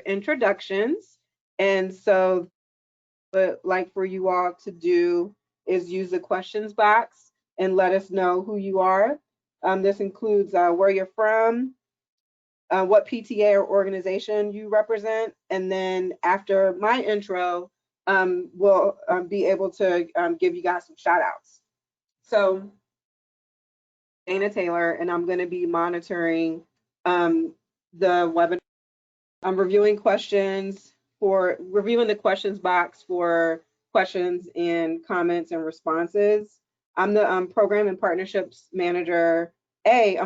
introductions. And so what I'd like for you all to do is use the questions box and let us know who you are. This includes where you're from, what PTA or organization you represent, and then after my intro, we'll be able to give you guys some shout outs. So Dana Taylor, and I'm going to be monitoring the webinar. I'm reviewing the questions box for questions and comments and responses. I'm the program and partnerships manager, A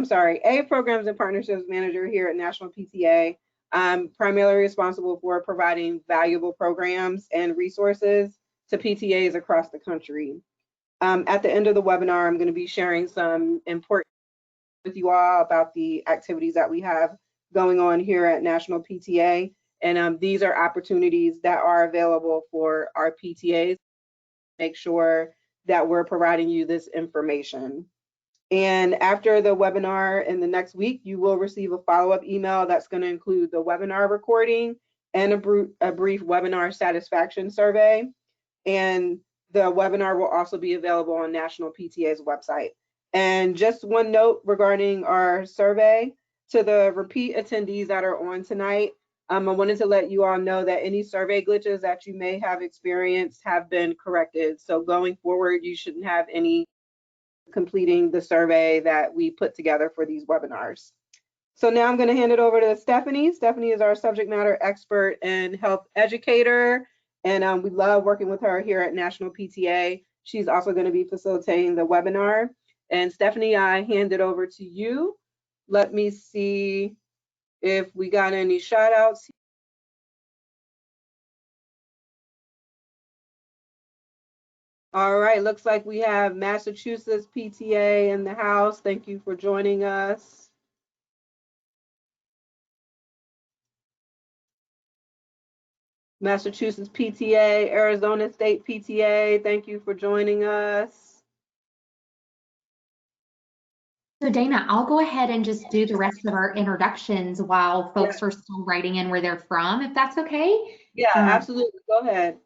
programs and partnerships manager here at National PTA. I'm primarily responsible for providing valuable programs and resources to PTAs across the country. At the end of the webinar, I'm going to be sharing some important with you all about the activities that we have going on here at National PTA. And these are opportunities that are available for our PTAs. Make sure that we're providing you this information. And after the webinar in the next week, you will receive a follow-up email that's going to include the webinar recording and a brief webinar satisfaction survey. And the webinar will also be available on National PTA's website. And just one note regarding our survey, to the repeat attendees that are on tonight, I wanted to let you all know that any survey glitches that you may have experienced have been corrected. So going forward, you shouldn't have any completing the survey that we put together for these webinars. So now I'm going to hand it over to Stephanie. Stephanie is our subject matter expert and health educator, and we love working with her here at National PTA. She's also going to be facilitating the webinar. And Stephanie, I hand it over to you. Let me see if we got any shout outs. All right, looks like we have Massachusetts PTA in the house. Thank you for joining us. Massachusetts PTA, Arizona State PTA, thank you for joining us. So Dana, I'll go ahead and just do the rest of our introductions while folks are still writing in where they're from, if that's okay. Yeah, absolutely, go ahead.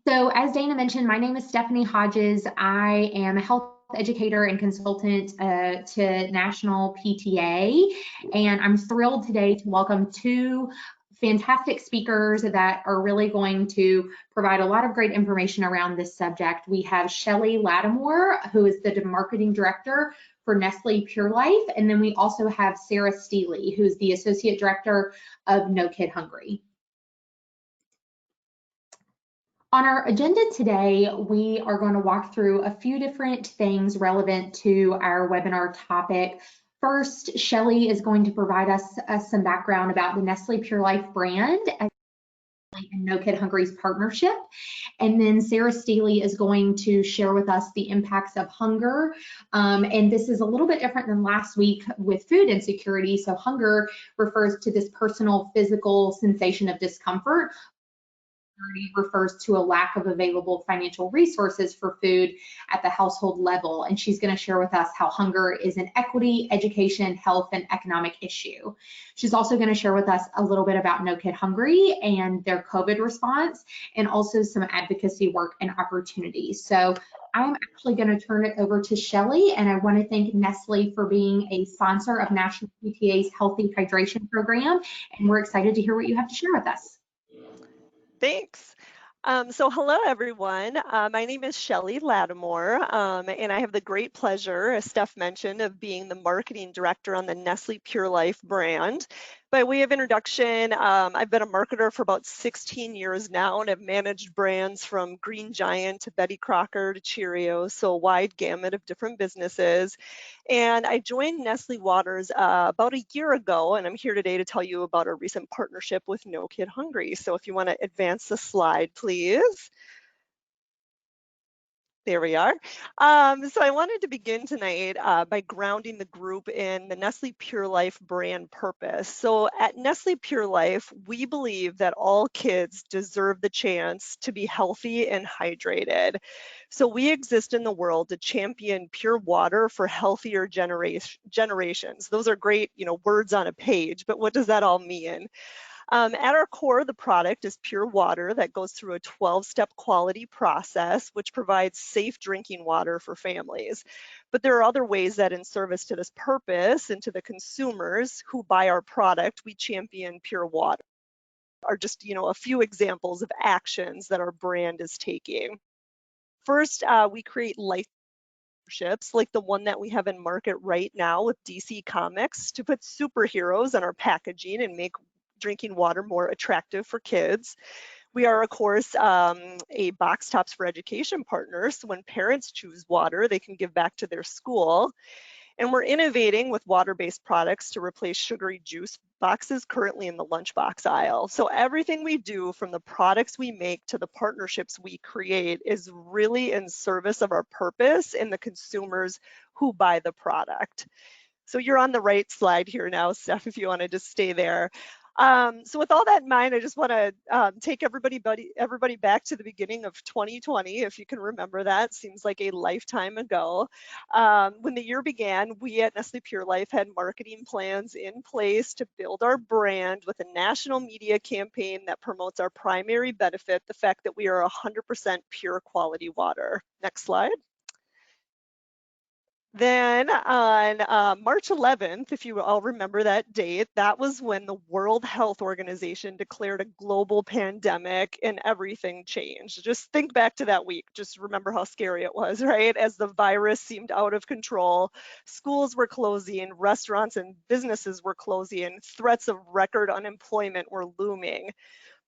So as Dana mentioned, my name is Stephanie Hodges. I am a health educator and consultant to National PTA, and I'm thrilled today to welcome two fantastic speakers that are really going to provide a lot of great information around this subject. We have Shelley Lattimore, who is the marketing director for Nestle Pure Life, and then we also have Sarah Steely, who's the associate director of No Kid Hungry. On our agenda today, we are going to walk through a few different things relevant to our webinar topic. First, Shelley is going to provide us some background about the Nestle Pure Life brand and No Kid Hungry's partnership. And then Sarah Steely is going to share with us the impacts of hunger. And this is a little bit different than last week with food insecurity. So hunger refers to this personal physical sensation of discomfort. Refers to a lack of available financial resources for food at the household level. And she's going to share with us how hunger is an equity, education, health, and economic issue. She's also going to share with us a little bit about No Kid Hungry and their COVID response, and also some advocacy work and opportunities. So I'm actually going to turn it over to Shelley, and I want to thank Nestle for being a sponsor of National PTA's Healthy Hydration Program, and we're excited to hear what you have to share with us. Thanks. So hello, everyone. My name is Shelley Lattimore, and I have the great pleasure, as Steph mentioned, of being the marketing director on the Nestle Pure Life brand. By way of introduction, I've been a marketer for about 16 years now, and have managed brands from Green Giant to Betty Crocker to Cheerios, so a wide gamut of different businesses. And I joined Nestle Waters about a year ago, and I'm here today to tell you about our recent partnership with No Kid Hungry. So if you want to advance the slide, please. There we are. So I wanted to begin tonight by grounding the group in the Nestle Pure Life brand purpose. So at Nestle Pure Life, we believe that all kids deserve the chance to be healthy and hydrated. So we exist in the world to champion pure water for healthier generations. Those are great, words on a page, but what does that all mean? At our core, the product is pure water that goes through a 12-step quality process, which provides safe drinking water for families. But there are other ways that in service to this purpose and to the consumers who buy our product, we champion pure water. Are just, a few examples of actions that our brand is taking. First, we create life partnerships like the one that we have in market right now with DC Comics to put superheroes on our packaging and make drinking water more attractive for kids. We are, of course, a Box Tops for Education partner, so when parents choose water, they can give back to their school. And we're innovating with water-based products to replace sugary juice boxes currently in the lunchbox aisle. So everything we do, from the products we make to the partnerships we create, is really in service of our purpose and the consumers who buy the product. So you're on the right slide here now, Steph, if you want to just stay there. So with all that in mind, I just want to take everybody back to the beginning of 2020, if you can remember that. Seems like a lifetime ago. When the year began, we at Nestle Pure Life had marketing plans in place to build our brand with a national media campaign that promotes our primary benefit, the fact that we are 100% pure quality water. Next slide. Then on March 11th, if you all remember that date, that was when the World Health Organization declared a global pandemic and everything changed. Just think back to that week. Just remember how scary it was, right? As the virus seemed out of control, schools were closing, restaurants and businesses were closing, threats of record unemployment were looming.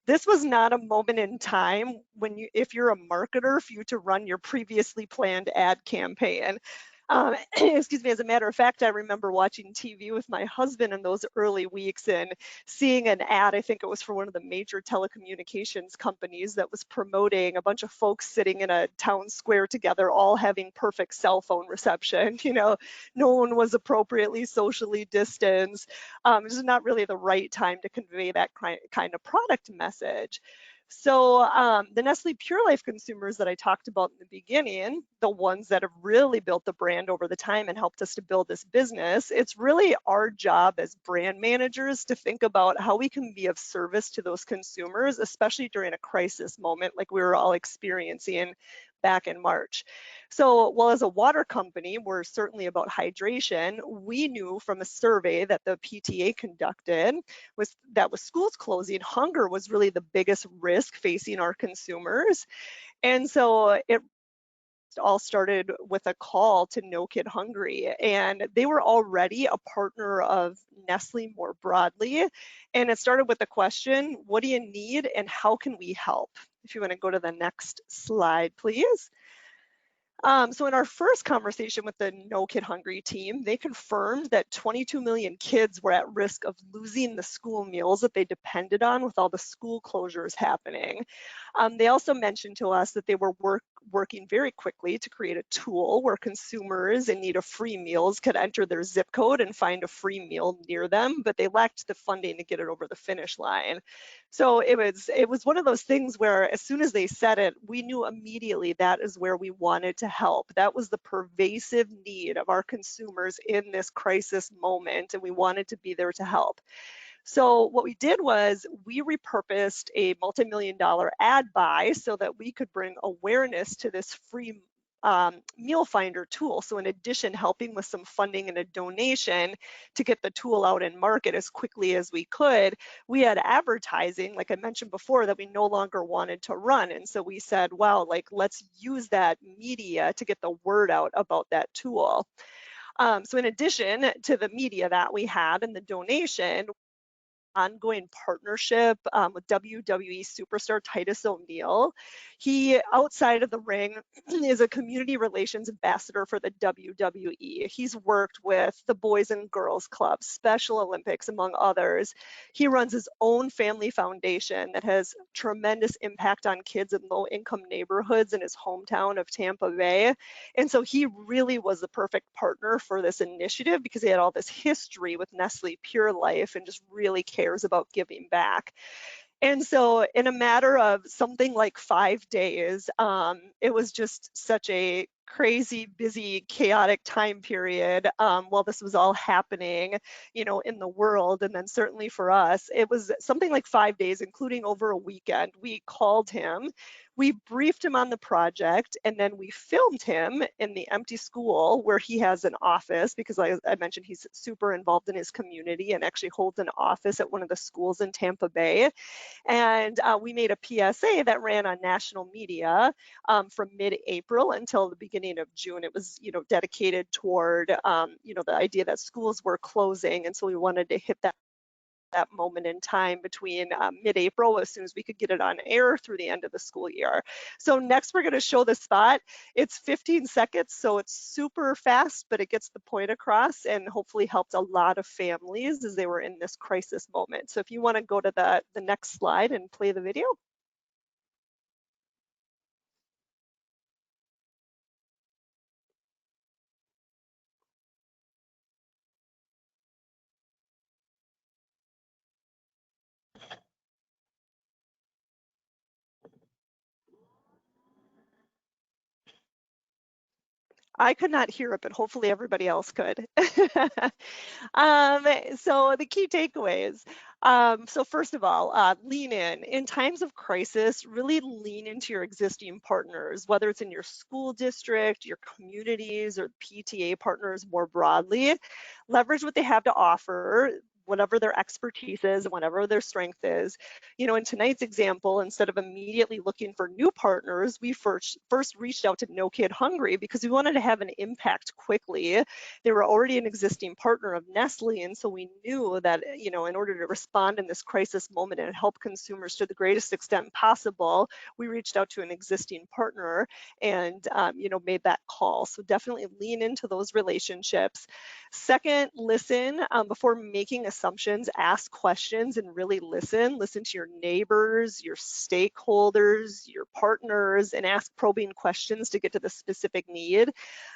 This was not a moment in time when if you're a marketer, for you to run your previously planned ad campaign. Excuse me, as a matter of fact, I remember watching TV with my husband in those early weeks and seeing an ad, I think it was for one of the major telecommunications companies, that was promoting a bunch of folks sitting in a town square together, all having perfect cell phone reception. No one was appropriately socially distanced. This is not really the right time to convey that kind of product message. So the Nestle Pure Life consumers that I talked about in the beginning, the ones that have really built the brand over the time and helped us to build this business, it's really our job as brand managers to think about how we can be of service to those consumers, especially during a crisis moment like we were all experiencing back in March. So while as a water company, we're certainly about hydration, we knew from a survey that the PTA conducted was that with schools closing, hunger was really the biggest risk facing our consumers. And so it all started with a call to No Kid Hungry, and they were already a partner of Nestle more broadly. And it started with the question, what do you need and how can we help? If you want to go to the next slide, please. So in our first conversation with the No Kid Hungry team, they confirmed that 22 million kids were at risk of losing the school meals that they depended on with all the school closures happening. They also mentioned to us that they were working very quickly to create a tool where consumers in need of free meals could enter their zip code and find a free meal near them, but they lacked the funding to get it over the finish line. So it was one of those things where as soon as they said it, we knew immediately that is where we wanted to help. That was the pervasive need of our consumers in this crisis moment, and we wanted to be there to help. So what we did was we repurposed a multi-million-dollar ad buy so that we could bring awareness to this free meal finder tool. So in addition, helping with some funding and a donation to get the tool out in market as quickly as we could, we had advertising, like I mentioned before, that we no longer wanted to run. And so we said, wow, let's use that media to get the word out about that tool. So in addition to the media that we had and the donation, ongoing partnership with WWE superstar Titus O'Neil. He, outside of the ring, is a community relations ambassador for the WWE. He's worked with the Boys and Girls Club, Special Olympics, among others. He runs his own family foundation that has tremendous impact on kids in low-income neighborhoods in his hometown of Tampa Bay. And so he really was the perfect partner for this initiative because he had all this history with Nestle Pure Life and just really cares about giving back. And so in a matter of something like 5 days, it was just such a crazy, busy, chaotic time period while this was all happening, you know, in the world. And then certainly for us, it was something like 5 days, including over a weekend. We called him, we briefed him on the project, and then we filmed him in the empty school where he has an office, because I mentioned he's super involved in his community and actually holds an office at one of the schools in Tampa Bay. And we made a PSA that ran on national media from mid-April until the beginning of June. It was, you know, dedicated toward, you know, the idea that schools were closing. And so we wanted to hit that moment in time between mid-April, as soon as we could get it on air, through the end of the school year. So next we're going to show the spot. It's 15 seconds, so it's super fast, but it gets the point across and hopefully helped a lot of families as they were in this crisis moment. So if you want to go to the next slide and play the video. I could not hear it, but hopefully everybody else could. So the key takeaways. So first of all, lean in. In times of crisis, really lean into your existing partners, whether it's in your school district, your communities, or PTA partners more broadly. Leverage what they have to offer, whatever their expertise is, whatever their strength is. You know, in tonight's example, instead of immediately looking for new partners, we first reached out to No Kid Hungry because we wanted to have an impact quickly. They were already an existing partner of Nestle, and so we knew that, you know, in order to respond in this crisis moment and help consumers to the greatest extent possible, we reached out to an existing partner and, you know, made that call. So definitely lean into those relationships. Second, listen. Before making assumptions, ask questions and really listen. Listen to your neighbors, your stakeholders, your partners, and ask probing questions to get to the specific need.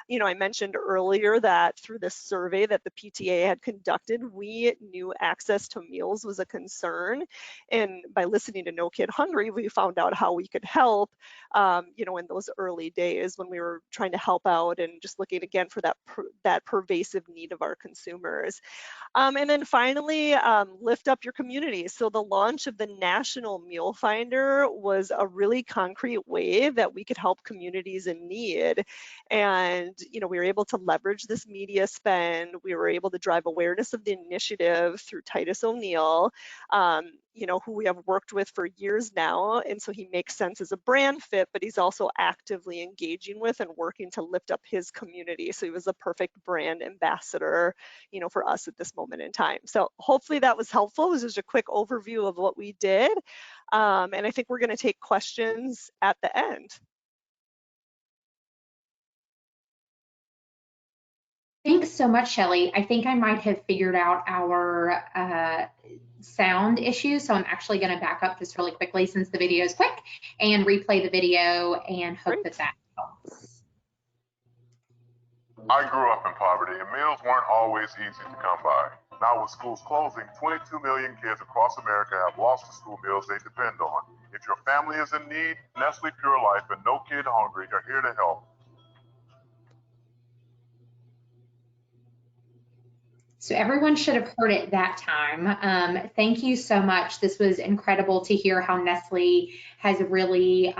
You know, I mentioned earlier that through this survey that the PTA had conducted, we knew access to meals was a concern. And by listening to No Kid Hungry, we found out how we could help, you know, in those early days when we were trying to help out and just looking again for that pervasive need of our consumers. And then finally, lift up your community. So the launch of the National Meal Finder was a really concrete way that we could help communities in need. And, you know, we were able to leverage this media spend. We were able to drive awareness of the initiative through Titus O'Neill, you know, who we have worked with for years now. And so he makes sense as a brand fit, but he's also actively engaging with and working to lift up his community. So he was a perfect brand ambassador, you know, for us at this moment in time. So hopefully that was helpful. This is just a quick overview of what we did. And I think we're going to take questions at the end. Thanks so much, Shelley. I think I might have figured out our sound issue, so I'm actually going to back up just really quickly since the video is quick and replay the video and hope that helps. I grew up in poverty and meals weren't always easy to come by. Now with schools closing, 22 million kids across America have lost the school meals they depend on. If your family is in need, Nestle Pure Life and No Kid Hungry are here to help. So everyone should have heard it that time. Thank you so much. This was incredible to hear how Nestle has really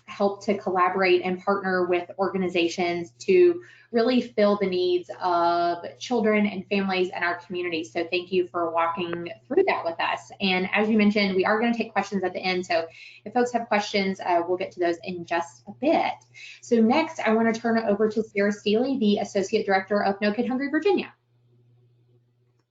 helped to collaborate and partner with organizations to really fill the needs of children and families in our community. So thank you for walking through that with us. And as you mentioned, we are going to take questions at the end. So if folks have questions, we'll get to those in just a bit. So next, I want to turn it over to Sarah Steele, the Associate Director of No Kid Hungry Virginia.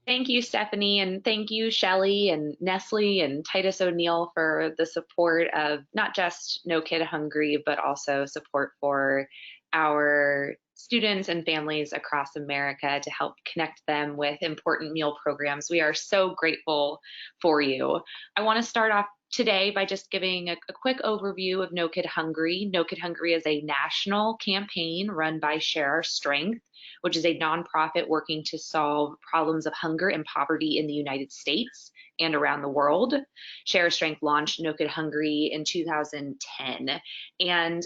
Thank you, Stephanie, and thank you, Shelley and Nestle and Titus O'Neill for the support of not just No Kid Hungry, but also support for our students and families across America to help connect them with important meal programs. We are so grateful for you. I want to start off today by just giving a quick overview of No Kid Hungry. No Kid Hungry is a national campaign run by Share Our Strength, which is a nonprofit working to solve problems of hunger and poverty in the United States and around the world. Share Our Strength launched No Kid Hungry in 2010. And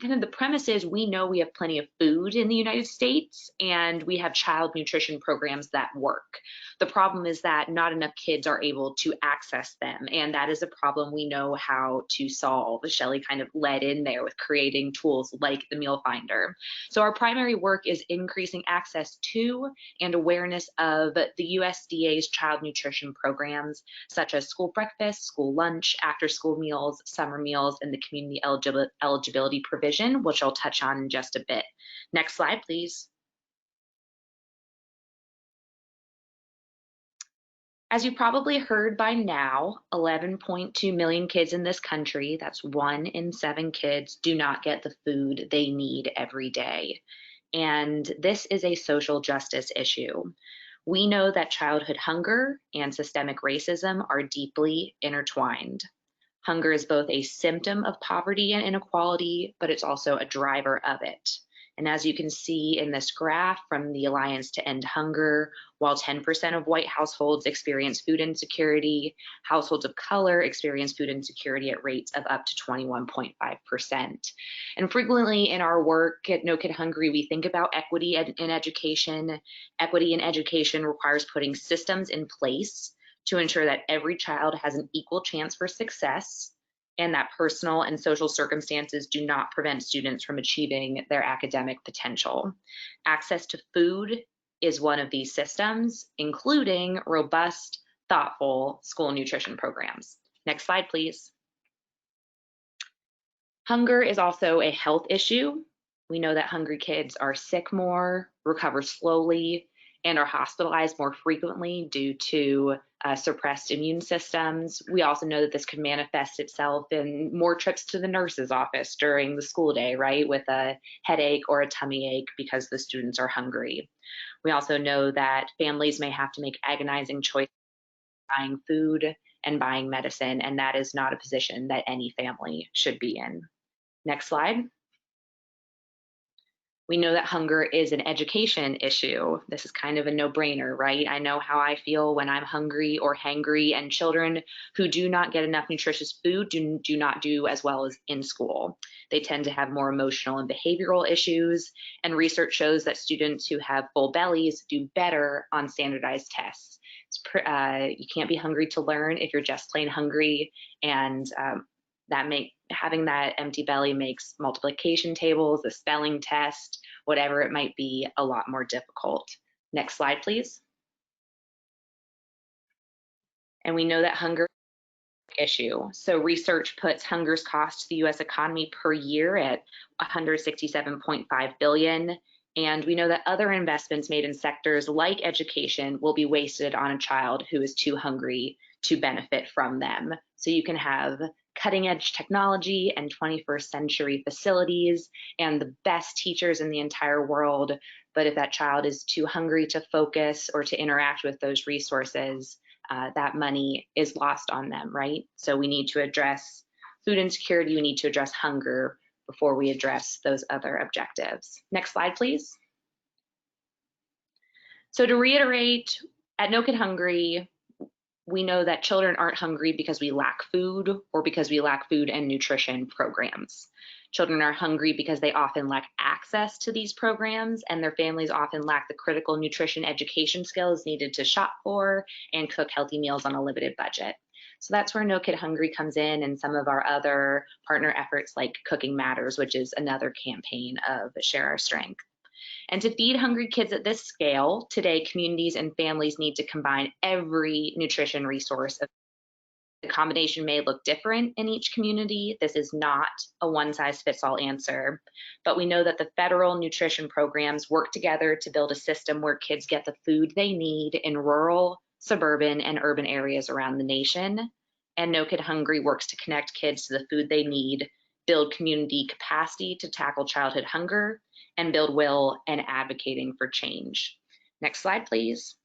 kind of the premise is we know we have plenty of food in the United States and we have child nutrition programs that work. The problem is that not enough kids are able to access them, and that is a problem we know how to solve. Shelley kind of led in there with creating tools like the Meal Finder. So our primary work is increasing access to and awareness of the USDA's child nutrition programs, such as school breakfast, school lunch, after-school meals, summer meals, and the community eligibility provision, which I'll touch on in just a bit. Next slide, please. As you probably heard by now, 11.2 million kids in this country, that's 1 in 7 kids, do not get the food they need every day. And this is a social justice issue. We know that childhood hunger and systemic racism are deeply intertwined. Hunger is both a symptom of poverty and inequality, but it's also a driver of it. And as you can see in this graph from the Alliance to End Hunger, while 10% of white households experience food insecurity, households of color experience food insecurity at rates of up to 21.5%. And frequently in our work at No Kid Hungry, we think about equity in education. Equity in education requires putting systems in place to ensure that every child has an equal chance for success, and that personal and social circumstances do not prevent students from achieving their academic potential. Access to food is one of these systems, including robust, thoughtful school nutrition programs. Next slide, please. Hunger is also a health issue. We know that hungry kids are sick more, recover slowly, and are hospitalized more frequently due to suppressed immune systems. We also know that this could manifest itself in more trips to the nurse's office during the school day, right, with a headache or a tummy ache because the students are hungry. We also know that families may have to make agonizing choices buying food and buying medicine, and that is not a position that any family should be in. Next slide. We know that hunger is an education issue. This is kind of a no-brainer, right? I know how I feel when I'm hungry or hangry, and children who do not get enough nutritious food do not do as well as in school. They tend to have more emotional and behavioral issues, and research shows that students who have full bellies do better on standardized tests. You can't be hungry to learn if you're just plain hungry, and having that empty belly makes multiplication tables, the spelling test, whatever it might be, a lot more difficult. Next slide, please. And we know that hunger is an issue. So research puts hunger's cost to the US economy per year at $167.5 billion. And we know that other investments made in sectors like education will be wasted on a child who is too hungry to benefit from them. So you can have cutting edge technology and 21st century facilities and the best teachers in the entire world, but if that child is too hungry to focus or to interact with those resources, that money is lost on them, right? So we need to address food insecurity, we need to address hunger before we address those other objectives. Next slide, please. So to reiterate, at No Kid Hungry, we know that children aren't hungry because we lack food or because we lack food and nutrition programs. Children are hungry because they often lack access to these programs, and their families often lack the critical nutrition education skills needed to shop for and cook healthy meals on a limited budget. So that's where No Kid Hungry comes in, and some of our other partner efforts like Cooking Matters, which is another campaign of Share Our Strength. And to feed hungry kids at this scale, today communities and families need to combine every nutrition resource. The combination may look different in each community. This is not a one-size-fits-all answer, but we know that the federal nutrition programs work together to build a system where kids get the food they need in rural, suburban, and urban areas around the nation. And No Kid Hungry works to connect kids to the food they need, build community capacity to tackle childhood hunger, and build will and advocating for change. Next slide, please.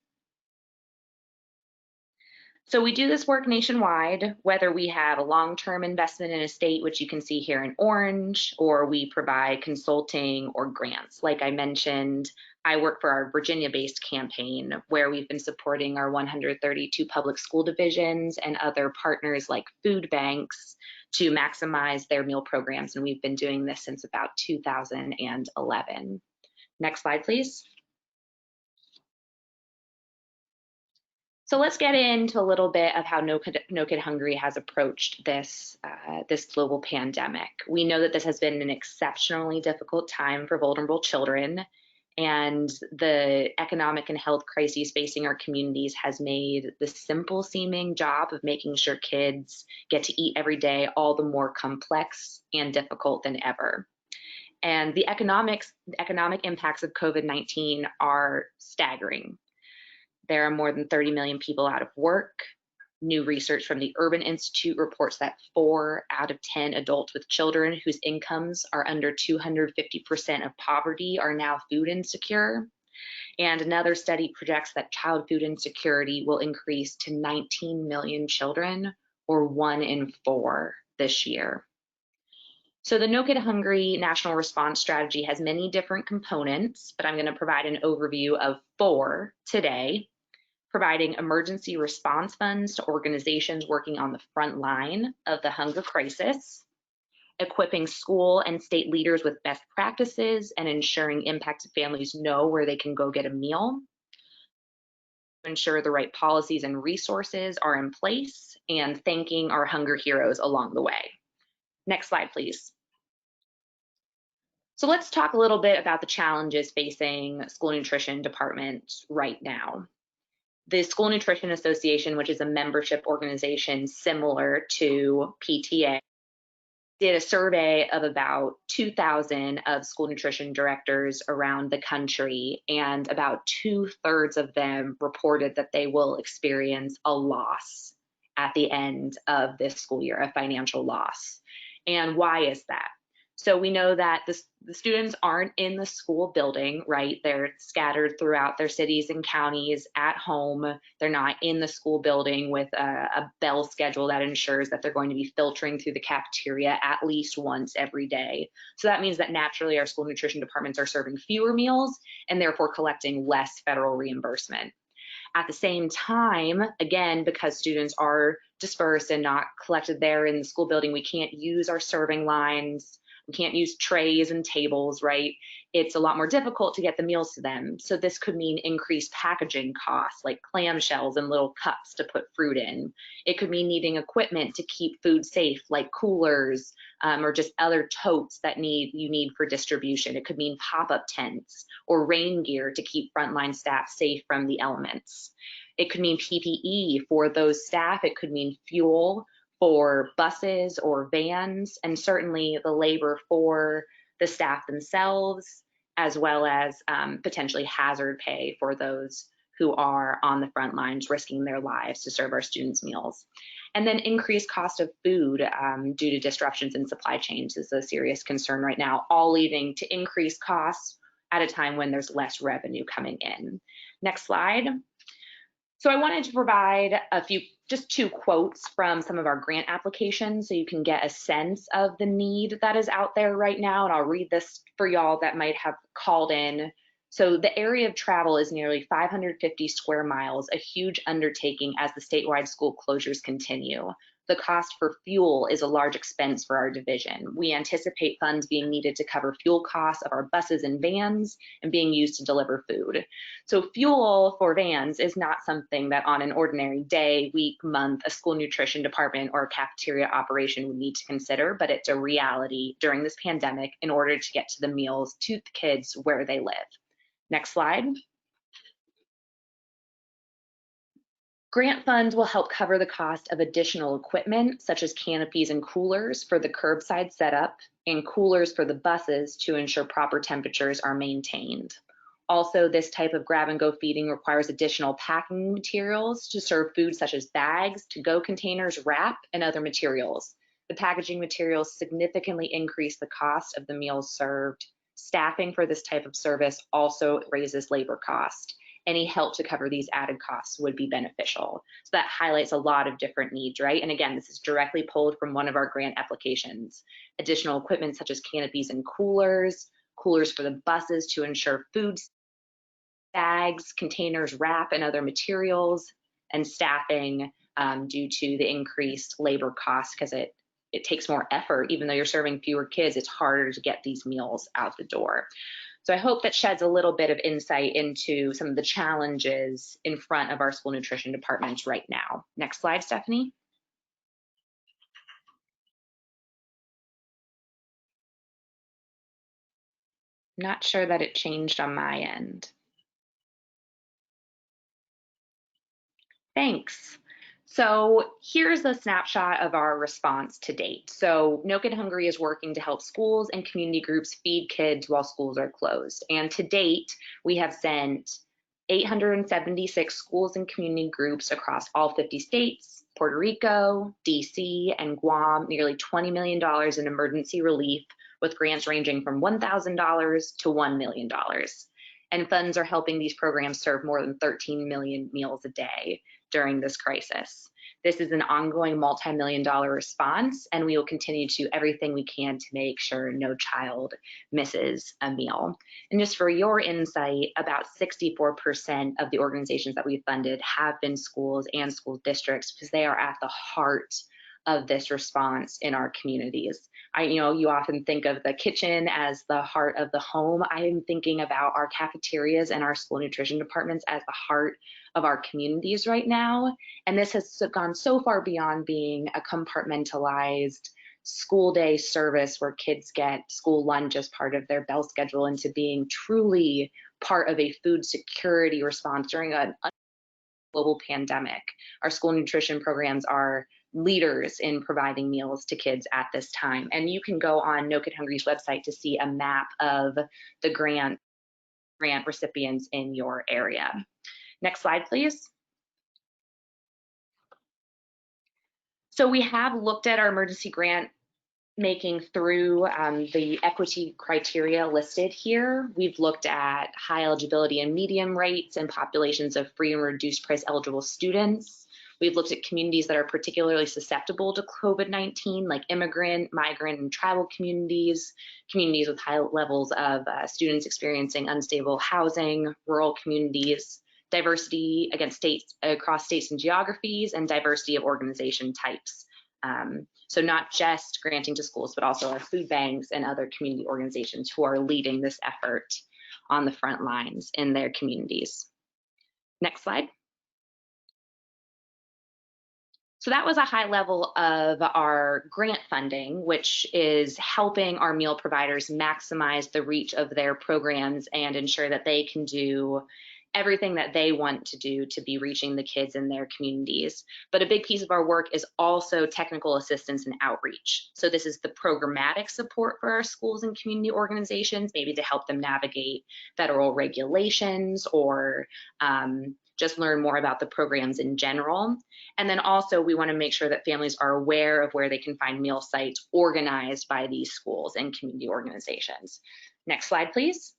So we do this work nationwide, whether we have a long-term investment in a state, which you can see here in orange, or we provide consulting or grants. Like I mentioned, I work for our Virginia-based campaign, where we've been supporting our 132 public school divisions and other partners like food banks to maximize their meal programs. And we've been doing this since about 2011. Next slide, please. So let's get into a little bit of how No Kid Hungry has approached this global pandemic. We know that this has been an exceptionally difficult time for vulnerable children, and the economic and health crises facing our communities has made the simple seeming job of making sure kids get to eat every day all the more complex and difficult than ever. And the economic impacts of COVID-19 are staggering. There are more than 30 million people out of work. New research from the Urban Institute reports that 4 out of 10 adults with children whose incomes are under 250% of poverty are now food insecure. And another study projects that child food insecurity will increase to 19 million children, or 1 in 4 this year. So the No Kid Hungry National Response Strategy has many different components, but I'm going to provide an overview of 4 today. Providing emergency response funds to organizations working on the front line of the hunger crisis, equipping school and state leaders with best practices and ensuring impacted families know where they can go get a meal, ensure the right policies and resources are in place, and thanking our hunger heroes along the way. Next slide, please. So let's talk a little bit about the challenges facing school nutrition departments right now. The School Nutrition Association, which is a membership organization similar to PTA, did a survey of about 2,000 of school nutrition directors around the country, and about 2/3 of them reported that they will experience a loss at the end of this school year, a financial loss. And why is that? So we know that the students aren't in the school building, right? They're scattered throughout their cities and counties at home. They're not in the school building with a bell schedule that ensures that they're going to be filtering through the cafeteria at least once every day. So that means that naturally our school nutrition departments are serving fewer meals and therefore collecting less federal reimbursement. At the same time, again, because students are dispersed and not collected there in the school building, we can't use our serving lines. We can't use trays and tables, right? It's a lot more difficult to get the meals to them. So this could mean increased packaging costs, like clamshells and little cups to put fruit in. It could mean needing equipment to keep food safe, like coolers or just other totes that you need for distribution. It could mean pop-up tents or rain gear to keep frontline staff safe from the elements. It could mean PPE for those staff. It could mean fuel for buses or vans, and certainly the labor for the staff themselves, as well as potentially hazard pay for those who are on the front lines risking their lives to serve our students meals. And then increased cost of food due to disruptions in supply chains is a serious concern right now, all leading to increased costs at a time when there's less revenue coming in. Next slide. So I wanted to provide just 2 quotes from some of our grant applications so you can get a sense of the need that is out there right now. And I'll read this for y'all that might have called in. So the area of travel is nearly 550 square miles, a huge undertaking as the statewide school closures continue. The cost for fuel is a large expense for our division. We anticipate funds being needed to cover fuel costs of our buses and vans and being used to deliver food. So fuel for vans is not something that on an ordinary day, week, month, a school nutrition department or a cafeteria operation would need to consider, but it's a reality during this pandemic in order to get to the meals to the kids where they live. Next slide. Grant funds will help cover the cost of additional equipment, such as canopies and coolers for the curbside setup and coolers for the buses to ensure proper temperatures are maintained. Also, this type of grab-and-go feeding requires additional packing materials to serve food such as bags, to-go containers, wrap, and other materials. The packaging materials significantly increase the cost of the meals served. Staffing for this type of service also raises labor cost. Any help to cover these added costs would be beneficial. So that highlights a lot of different needs, right? And again, this is directly pulled from one of our grant applications. Additional equipment such as canopies and coolers for the buses to ensure food bags, containers, wrap, and other materials, and staffing due to the increased labor costs, because it takes more effort. Even though you're serving fewer kids, it's harder to get these meals out the door. So I hope that sheds a little bit of insight into some of the challenges in front of our school nutrition departments right now. Next slide, Stephanie. Not sure that it changed on my end. Thanks. So here's a snapshot of our response to date. So No Kid Hungry is working to help schools and community groups feed kids while schools are closed. And to date, we have sent 876 schools and community groups across all 50 states, Puerto Rico, DC, and Guam, nearly $20 million in emergency relief, with grants ranging from $1,000 to $1 million. And funds are helping these programs serve more than 13 million meals a day during this crisis. This is an ongoing multi-million-dollar response, and we will continue to do everything we can to make sure no child misses a meal. And just for your insight, about 64% of the organizations that we funded have been schools and school districts, because they are at the heart of this response in our communities. You often think of the kitchen as the heart of the home. I am thinking about our cafeterias and our school nutrition departments as the heart of our communities right now. And this has gone so far beyond being a compartmentalized school day service where kids get school lunch as part of their bell schedule, into being truly part of a food security response during a global pandemic. Our school nutrition programs are leaders in providing meals to kids at this time. And you can go on No Kid Hungry's website to see a map of the grant recipients in your area. Next slide, please. So we have looked at our emergency grant making through the equity criteria listed here. We've looked at high eligibility and medium rates and populations of free and reduced price eligible students. We've looked at communities that are particularly susceptible to COVID-19, like immigrant, migrant, and tribal communities, communities with high levels of students experiencing unstable housing, rural communities, diversity across states and geographies, and diversity of organization types. So not just granting to schools, but also our food banks and other community organizations who are leading this effort on the front lines in their communities. Next slide. So that was a high level of our grant funding, which is helping our meal providers maximize the reach of their programs and ensure that they can do everything that they want to do to be reaching the kids in their communities. But a big piece of our work is also technical assistance and outreach. So this is the programmatic support for our schools and community organizations, maybe to help them navigate federal regulations or just learn more about the programs in general. And then also we want to make sure that families are aware of where they can find meal sites organized by these schools and community organizations. Next slide, please.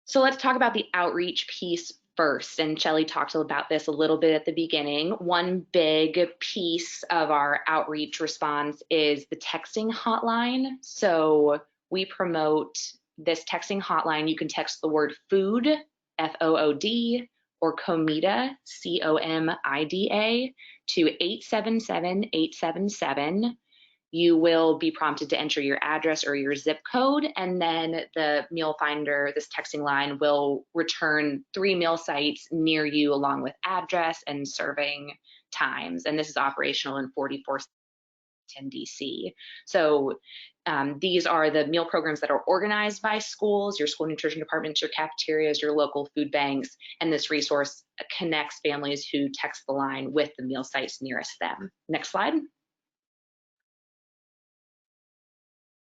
So let's talk about the outreach piece first. And Shelley talked about this a little bit at the beginning. One big piece of our outreach response is the texting hotline. So we promote this texting hotline. You can text the word food, FOOD, or COMIDA, COMIDA, to 877-877. You will be prompted to enter your address or your zip code, and then the meal finder, this texting line, will return 3 meal sites near you along with address and serving times. And this is operational in 44 states and DC. So these are the meal programs that are organized by schools, your school nutrition departments, your cafeterias, your local food banks, and this resource connects families who text the line with the meal sites nearest them. Next slide.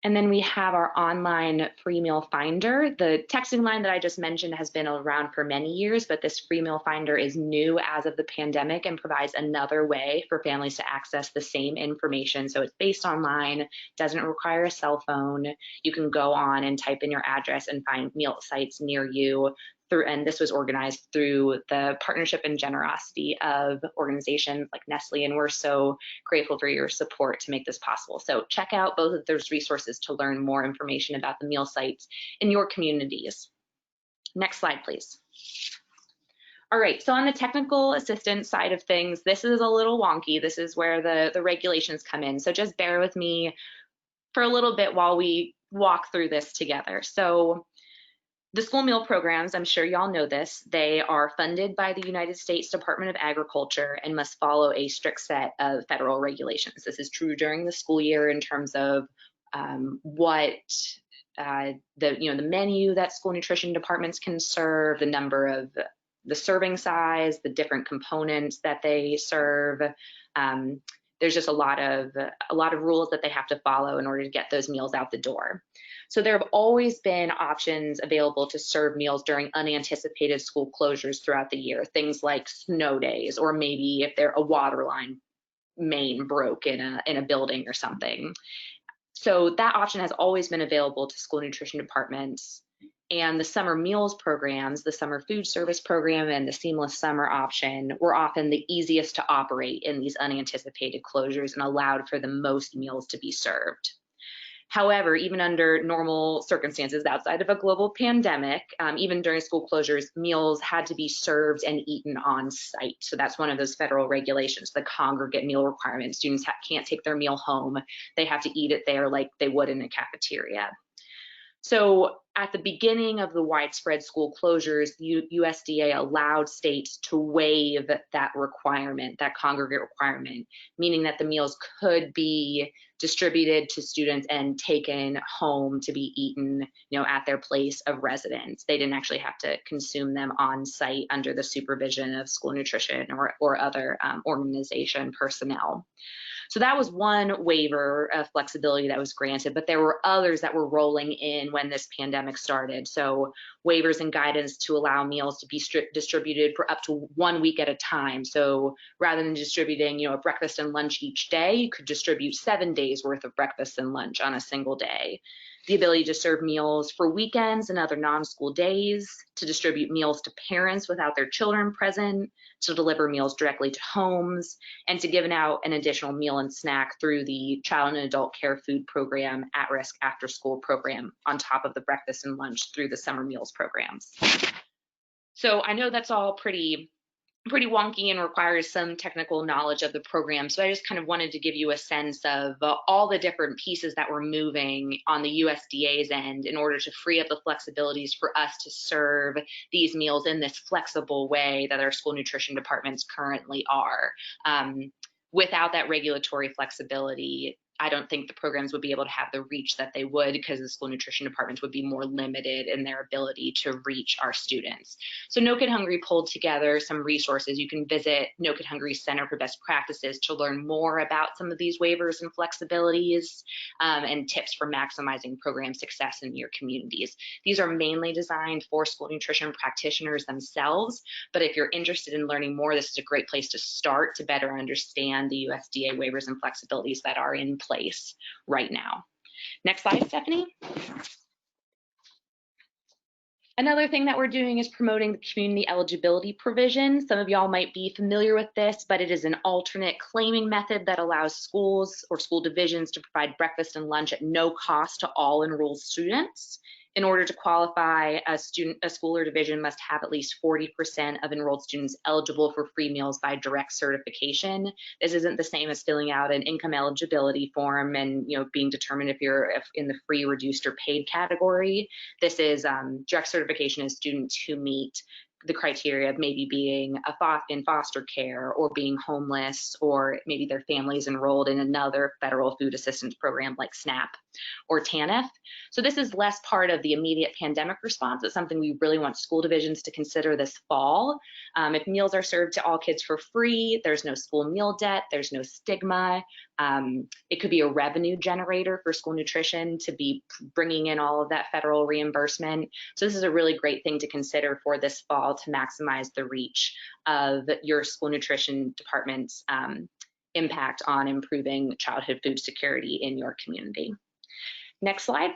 And then we have our online free meal finder. The texting line that I just mentioned has been around for many years, but this free meal finder is new as of the pandemic and provides another way for families to access the same information. So it's based online, doesn't require a cell phone. You can go on and type in your address and find meal sites near you. And this was organized through the partnership and generosity of organizations like Nestle, and we're so grateful for your support to make this possible. So check out both of those resources to learn more information about the meal sites in your communities. Next slide, please. All right, so on the technical assistance side of things, this is a little wonky. This is where the regulations come in. So just bear with me for a little bit while we walk through this together. So the school meal programs, I'm sure y'all know this, they are funded by the United States Department of Agriculture and must follow a strict set of federal regulations. This is true during the school year in terms of what the menu that school nutrition departments can serve, the number of the serving size, the different components that they serve. There's just a lot of rules that they have to follow in order to get those meals out the door. So there have always been options available to serve meals during unanticipated school closures throughout the year, things like snow days, or maybe if a water line main broke in a building or something. So that option has always been available to school nutrition departments. And the summer meals programs, the summer food service program and the seamless summer option were often the easiest to operate in these unanticipated closures and allowed for the most meals to be served. However, even under normal circumstances outside of a global pandemic, even during school closures, meals had to be served and eaten on site. So that's one of those federal regulations, the congregate meal requirement. Students can't take their meal home. They have to eat it there like they would in a cafeteria. So at the beginning of the widespread school closures, USDA allowed states to waive that requirement, that congregate requirement, meaning that the meals could be distributed to students and taken home to be eaten, at their place of residence. They didn't actually have to consume them on site under the supervision of school nutrition or other organization personnel. So that was one waiver of flexibility that was granted, but there were others that were rolling in when this pandemic started. So waivers and guidance to allow meals to be distributed for up to 1 week at a time. So rather than distributing, a breakfast and lunch each day, you could distribute 7 days worth of breakfast and lunch on a single day. The ability to serve meals for weekends and other non-school days, to distribute meals to parents without their children present, to deliver meals directly to homes, and to give out an additional meal and snack through the Child and Adult Care Food Program at-risk after-school program on top of the breakfast and lunch through the summer meals programs. So I know that's all pretty wonky and requires some technical knowledge of the program. So I just kind of wanted to give you a sense of all the different pieces that were moving on the USDA's end in order to free up the flexibilities for us to serve these meals in this flexible way that our school nutrition departments currently are. Without that regulatory flexibility, I don't think the programs would be able to have the reach that they would, because the school nutrition departments would be more limited in their ability to reach our students. So No Kid Hungry pulled together some resources. You can visit No Kid Hungry's Center for Best Practices to learn more about some of these waivers and flexibilities and tips for maximizing program success in your communities. These are mainly designed for school nutrition practitioners themselves, but if you're interested in learning more, this is a great place to start to better understand the USDA waivers and flexibilities that are in place right now. Next slide, Stephanie. Another thing that we're doing is promoting the community eligibility provision. Some of y'all might be familiar with this, but it is an alternate claiming method that allows schools or school divisions to provide breakfast and lunch at no cost to all enrolled students. In order to qualify, a school or division must have at least 40% of enrolled students eligible for free meals by direct certification. This isn't the same as filling out an income eligibility form and being determined if you're in the free, reduced, or paid category. This is direct certification is students who meet the criteria of maybe being in foster care or being homeless, or maybe their families enrolled in another federal food assistance program like SNAP or TANF. So this is less part of the immediate pandemic response. It's something we really want school divisions to consider this fall. If meals are served to all kids for free, there's no school meal debt, there's no stigma. It could be a revenue generator for school nutrition to be bringing in all of that federal reimbursement. So this is a really great thing to consider for this fall to maximize the reach of your school nutrition department's impact on improving childhood food security in your community. Next slide.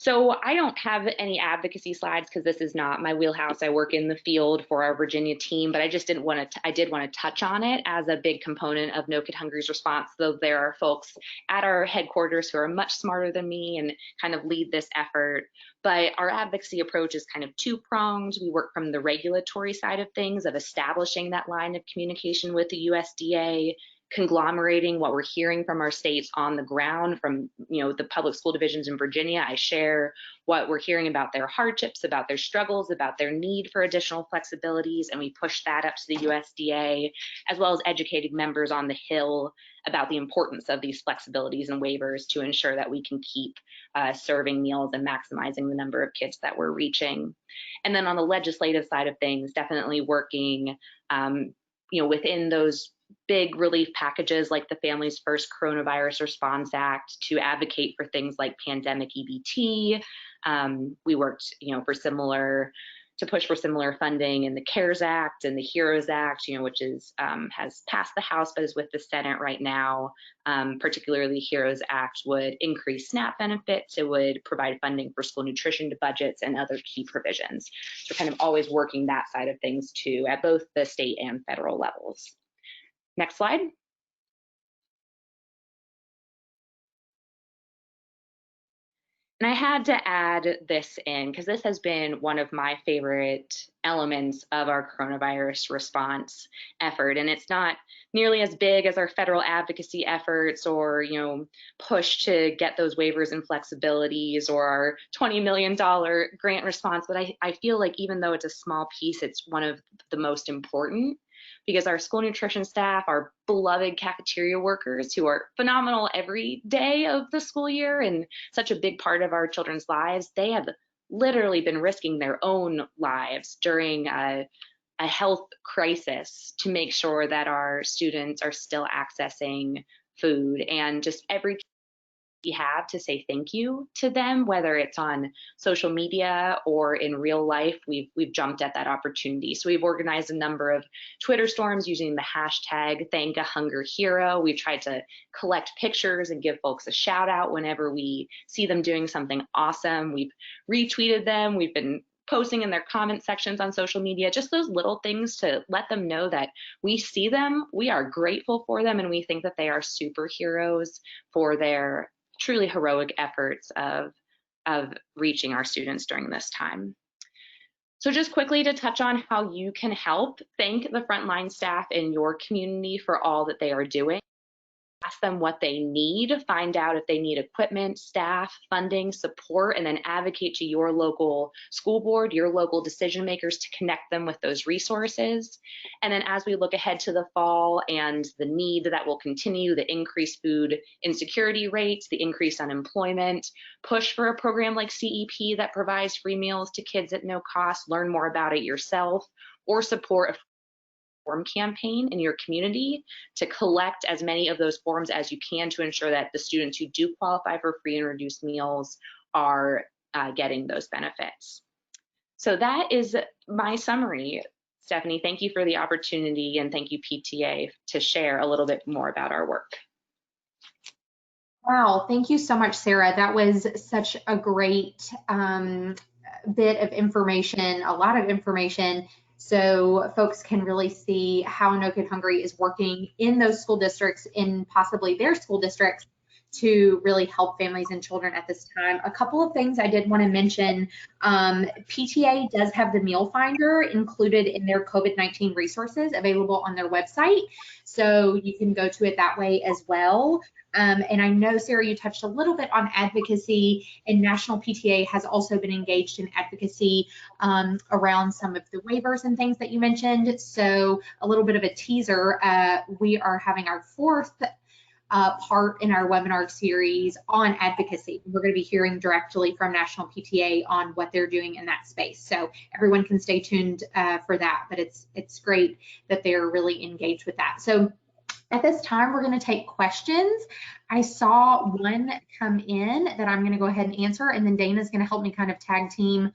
So I don't have any advocacy slides because this is not my wheelhouse. I work in the field for our Virginia team, but I just didn't want to, I did want to touch on it as a big component of No Kid Hungry's response, though there are folks at our headquarters who are much smarter than me and kind of lead this effort. But our advocacy approach is kind of two-pronged. We work from the regulatory side of things, of establishing that line of communication with the USDA, conglomerating what we're hearing from our states on the ground from, the public school divisions in Virginia. I share what we're hearing about their hardships, about their struggles, about their need for additional flexibilities, and we push that up to the USDA, as well as educating members on the Hill about the importance of these flexibilities and waivers to ensure that we can keep serving meals and maximizing the number of kids that we're reaching. And then on the legislative side of things, definitely working, within those big relief packages like the Families First Coronavirus Response Act to advocate for things like pandemic EBT. We worked, to push for similar funding in the CARES Act and the HEROES Act, which is has passed the House but is with the Senate right now. Particularly, HEROES Act would increase SNAP benefits. It would provide funding for school nutrition budgets and other key provisions. So kind of always working that side of things too at both the state and federal levels. Next slide. And I had to add this in because this has been one of my favorite elements of our coronavirus response effort. And it's not nearly as big as our federal advocacy efforts or, push to get those waivers and flexibilities or our $20 million grant response. But I feel like even though it's a small piece, it's one of the most important, because our school nutrition staff, our beloved cafeteria workers who are phenomenal every day of the school year and such a big part of our children's lives, they have literally been risking their own lives during a health crisis to make sure that our students are still accessing food. And just every we have to say thank you to them, whether it's on social media or in real life, we've jumped at that opportunity. So we've organized a number of Twitter storms using the hashtag #ThankAHungerHero. We've tried to collect pictures and give folks a shout out whenever we see them doing something awesome. We've retweeted them. We've been posting in their comment sections on social media, just those little things to let them know that we see them, we are grateful for them, and we think that they are superheroes for their truly heroic efforts of reaching our students during this time. So just quickly to touch on how you can help, thank the frontline staff in your community for all that they are doing. Ask them what they need, find out if they need equipment, staff, funding, support, and then advocate to your local school board, your local decision makers to connect them with those resources. And then as we look ahead to the fall and the need that will continue, the increased food insecurity rates, the increased unemployment, push for a program like CEP that provides free meals to kids at no cost, learn more about it yourself, or support a form campaign in your community to collect as many of those forms as you can to ensure that the students who do qualify for free and reduced meals are getting those benefits. So that is my summary. Stephanie, thank you for the opportunity, and thank you PTA to share a little bit more about our work. Wow, thank you so much, Sarah. That was such a great bit of information, a lot of information, so folks can really see how No Kid Hungry is working in those school districts, in possibly their school districts, to really help families and children at this time. A couple of things I did want to mention. PTA does have the Meal Finder included in their COVID-19 resources available on their website, so you can go to it that way as well. And I know, Sarah, you touched a little bit on advocacy, and National PTA has also been engaged in advocacy around some of the waivers and things that you mentioned. So a little bit of a teaser, we are having our fourth part in our webinar series on advocacy. We're going to be hearing directly from National PTA on what they're doing in that space. So everyone can stay tuned for that, but it's great that they're really engaged with that. So at this time, we're going to take questions. I saw one come in that I'm going to go ahead and answer, and then Dana's going to help me kind of tag team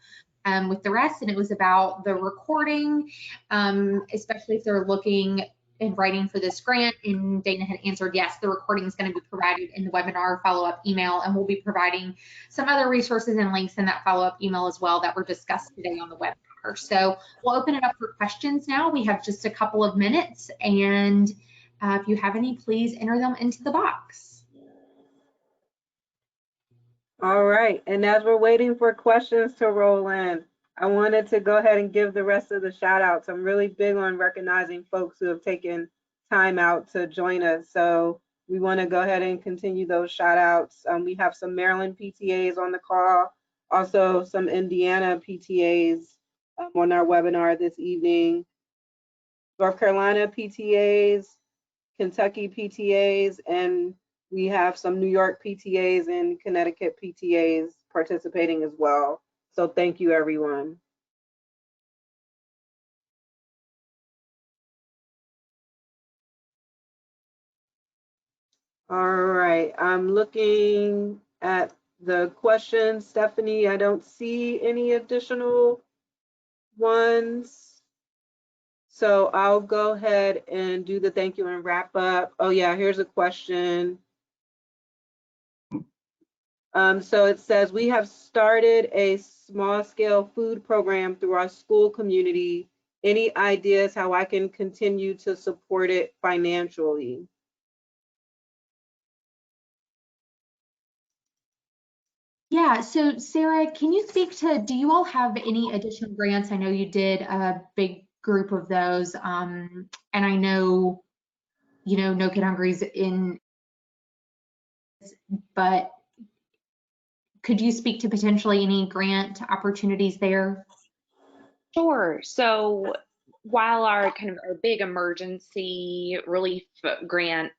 with the rest. And it was about the recording, especially if they're looking in writing for this grant? And Dana had answered yes, the recording is going to be provided in the webinar follow-up email, and we'll be providing some other resources and links in that follow-up email as well that were discussed today on the webinar. So we'll open it up for questions now. We have just a couple of minutes, and if you have any, please enter them into the box. All right, and as we're waiting for questions to roll in, I wanted to go ahead and give the rest of the shout outs. I'm really big on recognizing folks who have taken time out to join us. So we want to go ahead and continue those shout outs. We have some Maryland PTAs on the call, also some Indiana PTAs on our webinar this evening, North Carolina PTAs, Kentucky PTAs, and we have some New York PTAs and Connecticut PTAs participating as well. So thank you, everyone. All right, I'm looking at the questions. Stephanie, I don't see any additional ones. So I'll go ahead and do the thank you and wrap up. Oh yeah, here's a question. So it says, we have started a small scale food program through our school community. Any ideas how I can continue to support it financially? Yeah, so Sarah, can you speak to, do you all have any additional grants? I know you did a big group of those, and I know, you know, No Kid Hungry is in, but could you speak to potentially any grant opportunities there? Sure. So while our kind of our big emergency relief grant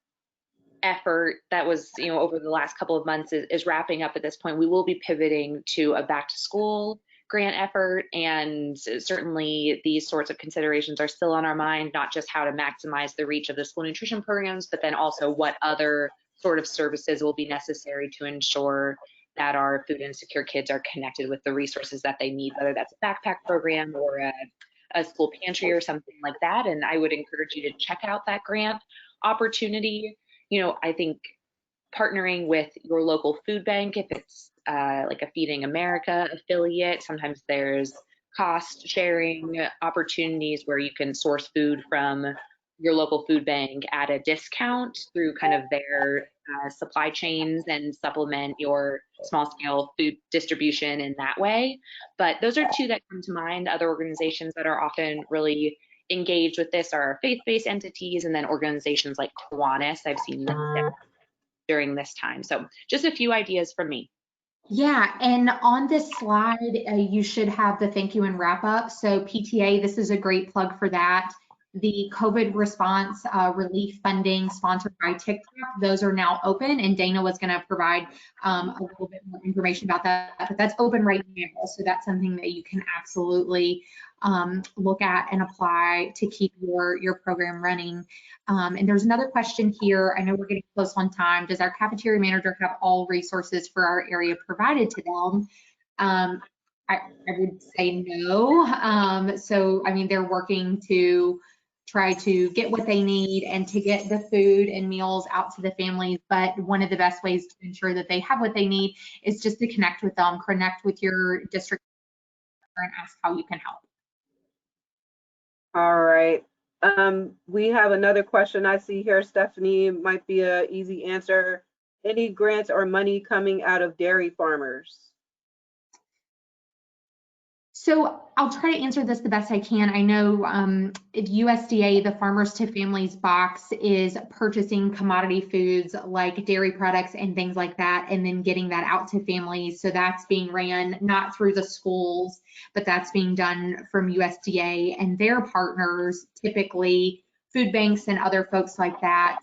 effort that was, you know, over the last couple of months is wrapping up at this point, we will be pivoting to a back to school grant effort, and certainly these sorts of considerations are still on our mind, not just how to maximize the reach of the school nutrition programs, but then also what other sort of services will be necessary to ensure that our food insecure kids are connected with the resources that they need, whether that's a backpack program or a school pantry or something like that. And I would encourage you to check out that grant opportunity. You know, I think partnering with your local food bank, if it's like a Feeding America affiliate, sometimes there's cost sharing opportunities where you can source food from your local food bank at a discount through kind of their supply chains and supplement your small scale food distribution in that way. But those are two that come to mind. Other organizations that are often really engaged with this are faith-based entities, and then organizations like Kiwanis. I've seen them during this time. So just a few ideas from me. Yeah, and on this slide, you should have the thank you and wrap up. So PTA, this is a great plug for that. The COVID response relief funding sponsored by TikTok, those are now open, and Dana was going to provide a little bit more information about that, but that's open right now. So that's something that you can absolutely look at and apply to keep your program running. And there's another question here. I know we're getting close on time. Does our cafeteria manager have all resources for our area provided to them? I would say no. So, I mean, they're working to try to get what they need and to get the food and meals out to the families. But one of the best ways to ensure that they have what they need is just to connect with them, connect with your district and ask how you can help. All right. We have another question I see here, Stephanie, might be an easy answer. Any grants or money coming out of dairy farmers? So I'll try to answer this the best I can. I know USDA, the Farmers to Families box, is purchasing commodity foods like dairy products and things like that, and then getting that out to families. So that's being ran not through the schools, but that's being done from USDA and their partners, typically food banks and other folks like that.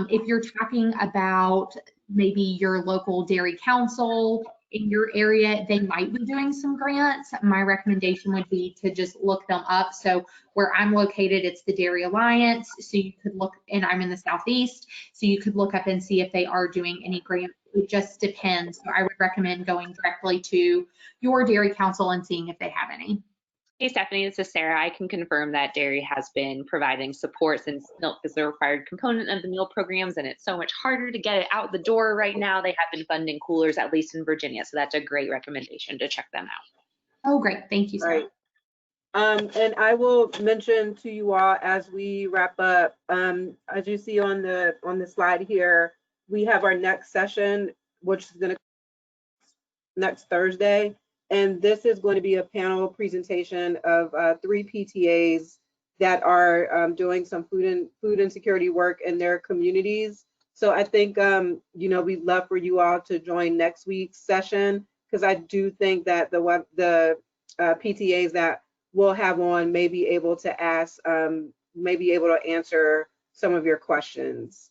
If you're talking about maybe your local dairy council in your area, they might be doing some grants. My recommendation would be to just look them up. So where I'm located, it's the Dairy Alliance. So you could look, and I'm in the Southeast, so you could look up and see if they are doing any grants. It just depends. So I would recommend going directly to your dairy council and seeing if they have any. Hey, Stephanie, this is Sarah. I can confirm that dairy has been providing support since milk is a required component of the meal programs, and it's so much harder to get it out the door right now. They have been funding coolers, at least in Virginia, so that's a great recommendation to check them out. Oh, great. Thank you, Sarah. Right. And I will mention to you all as we wrap up, as you see on the slide here, we have our next session, which is going to next Thursday. And this is going to be a panel presentation of 3 PTAs that are doing some food insecurity work in their communities. So I think, you know, we'd love for you all to join next week's session, because I do think that the PTAs that we'll have on may be able to ask, may be able to answer some of your questions.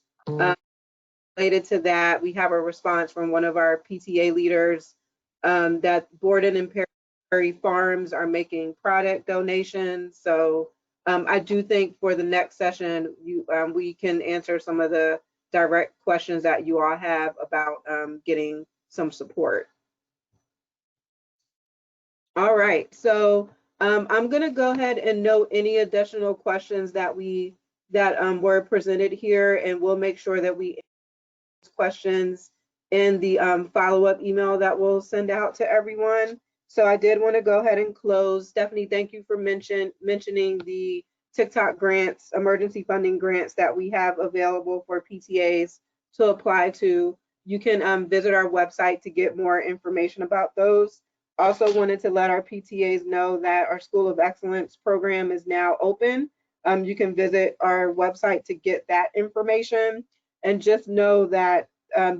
Related to that, we have a response from one of our PTA leaders that Borden and Perry Farms are making product donations. So I do think for the next session, we can answer some of the direct questions that you all have about getting some support. All right, so I'm going to go ahead and note any additional questions that were presented here, and we'll make sure that we answer questions in the follow-up email that we'll send out to everyone. So I did want to go ahead and close. Stephanie, thank you for mentioning the TikTok grants, emergency funding grants that we have available for PTAs to apply to. You can visit our website to get more information about those. Also wanted to let our PTAs know that our School of Excellence program is now open. You can visit our website to get that information, and just know that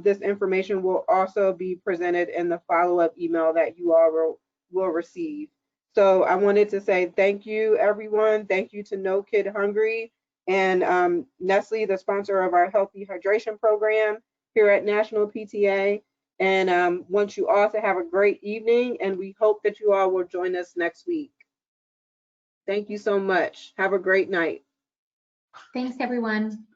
this information will also be presented in the follow-up email that you all will receive. So I wanted to say thank you, everyone. Thank you to No Kid Hungry and Nestle, the sponsor of our Healthy Hydration program here at National PTA. And want you all to have a great evening, and we hope that you all will join us next week. Thank you so much. Have a great night. Thanks, everyone.